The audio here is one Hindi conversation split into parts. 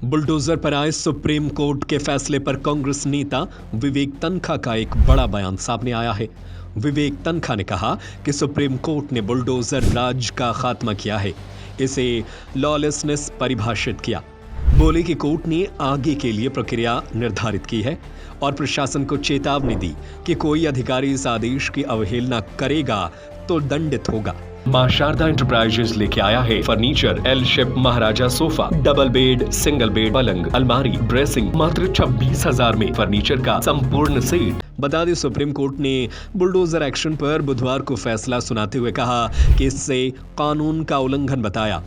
बुलडोजर पर आए सुप्रीम कोर्ट के फैसले पर कांग्रेस नेता विवेक तन्खा का एक बड़ा बयान सामने आया है। विवेक तन्खा ने कहा कि सुप्रीम कोर्ट ने बुलडोजर राज का खात्मा किया है, इसे लॉलेसनेस परिभाषित किया। बोले कि कोर्ट ने आगे के लिए प्रक्रिया निर्धारित की है और प्रशासन को चेतावनी दी कि कोई अधिकारी इस आदेश की अवहेलना करेगा तो दंडित होगा। मां शारदा एंटरप्राइजेज लेके आया है furniture, L shape Maharaja sofa, double bed, single bed, पलंग, अलमारी, ड्रेसिंग मात्र 26,000 में फर्नीचर का संपूर्ण सेट। बता दें, सुप्रीम कोर्ट ने बुलडोजर एक्शन पर बुधवार को फैसला सुनाते हुए कहा कि इससे कानून का उल्लंघन बताया।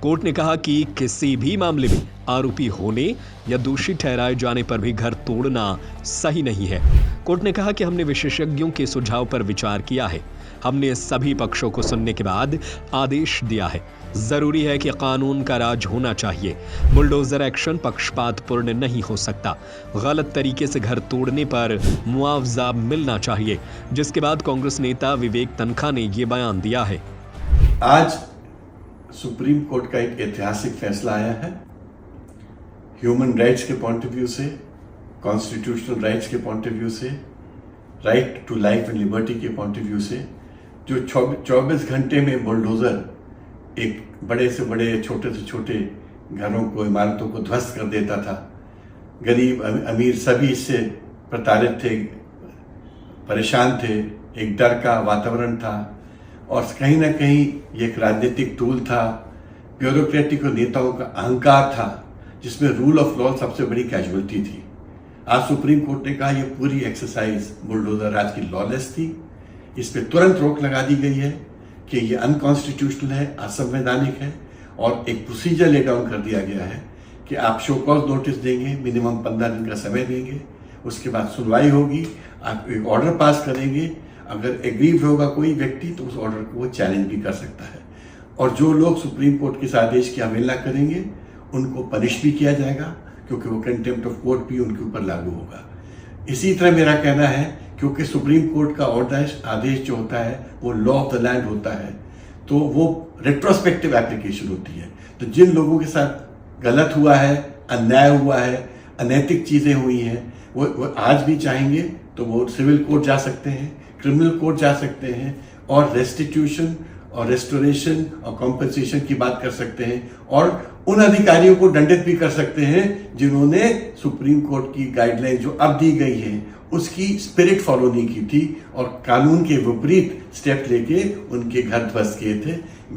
कोर्ट ने कहा कि किसी भी मामले में आरोपी होने या दोषी ठहराए जाने पर भी घर तोड़ना सही नहीं है। कोर्ट ने कहा कि हमने विशेषज्ञों के सुझाव पर विचार किया है, हमने सभी पक्षों को सुनने के बाद आदेश दिया है। जरूरी है कि कानून का राज होना चाहिए। बुलडोजर एक्शन पक्षपातपूर्ण नहीं हो सकता। गलत तरीके से घर तोड़ने पर मुआवजा मिलना चाहिए। जिसके बाद कांग्रेस नेता विवेक तन्खा ने ये बयान दिया है। आज सुप्रीम कोर्ट का एक ऐतिहासिक फैसला आया है। ह्यूमन राइट्स के पॉइंट ऑफ व्यू से, कॉन्स्टिट्यूशनल राइट्स के पॉइंट ऑफ व्यू से, right to life and liberty के पॉइंट ऑफ व्यू से, जो 24 घंटे में बुलडोजर एक बड़े से बड़े, छोटे से छोटे घरों को, इमारतों को ध्वस्त कर देता था। गरीब अमीर सभी इससे प्रताड़ित थे, परेशान थे। एक डर का वातावरण था और कहीं ना कहीं ये एक राजनीतिक टूल था, ब्यूरोक्रेटिक और नेताओं का अहंकार था, जिसमें रूल ऑफ लॉ सबसे बड़ी कैजुअलिटी थी। आज सुप्रीम कोर्ट ने कहा यह पूरी एक्सरसाइज बुलडोजर राज की लॉलेस थी। इस पे तुरंत रोक लगा दी गई है कि ये अनकॉन्स्टिट्यूशनल है, असंवैधानिक है और एक प्रोसीजर ले डाउन कर दिया गया है कि आप शो कॉज नोटिस देंगे, मिनिमम 15 दिन का समय देंगे, उसके बाद सुनवाई होगी, आप एक ऑर्डर पास करेंगे। अगर एग्रीव होगा कोई व्यक्ति तो उस ऑर्डर को वो चैलेंज भी कर सकता है और जो लोग सुप्रीम कोर्ट के इस आदेश की अवहेलना करेंगे उनको पनिश भी किया जाएगा, क्योंकि वो कंटेम्प्ट ऑफ कोर्ट भी उनके ऊपर लागू होगा। इसी तरह मेरा कहना है, क्योंकि सुप्रीम कोर्ट का आदेश जो होता है वो लॉ ऑफ द लैंड होता है, तो वो रेट्रोस्पेक्टिव एप्लीकेशन होती है। तो जिन लोगों के साथ गलत हुआ है, अन्याय हुआ है, अनैतिक चीजें हुई हैं, वो आज भी चाहेंगे तो वो सिविल कोर्ट जा सकते हैं, क्रिमिनल कोर्ट जा सकते हैं और रेस्टिट्यूशन और रेस्टोरेशन और कॉम्पेंसेशन की बात कर सकते हैं और उन अधिकारियों को दंडित भी कर सकते हैं जिन्होंने सुप्रीम कोर्ट की गाइडलाइन जो अब दी गई है उसकी स्पिरिट फॉलो नहीं की थी और कानून के विपरीत स्टेप लेके उनके घर ध्वस्त किए थे।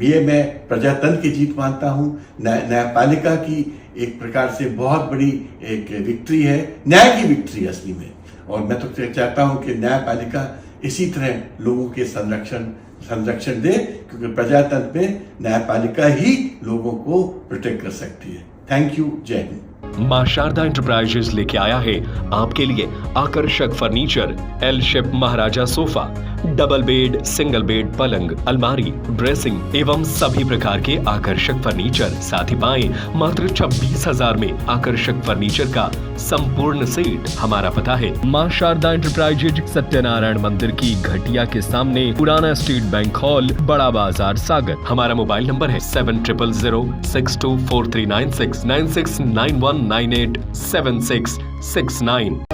ये मैं प्रजातंत्र की जीत मानता हूँ, न्यायपालिका की एक प्रकार से बहुत बड़ी एक विक्ट्री है, न्याय की विक्ट्री असली में। और मैं तो चाहता हूँ कि न्यायपालिका इसी तरह लोगों के संरक्षण दे, क्योंकि प्रजातंत्र में न्यायपालिका ही लोगों को प्रोटेक्ट कर सकती है। थैंक यू, जय हिंद। मां शारदा एंटरप्राइजेज लेके आया है आपके लिए आकर्षक furniture, L shape Maharaja sofa, double bed, single bed, पलंग, अलमारी, ड्रेसिंग एवं सभी प्रकार के आकर्षक फर्नीचर। साथ ही पाएं मात्र 26,000 में आकर्षक फर्नीचर का संपूर्ण सेट। हमारा पता है मां शारदा एंटरप्राइजेज, सत्यनारायण मंदिर की घटिया के सामने, पुराना स्टेट बैंक हॉल, बड़ा बाजार, सागर। हमारा मोबाइल नंबर है 7000624396 9691987669।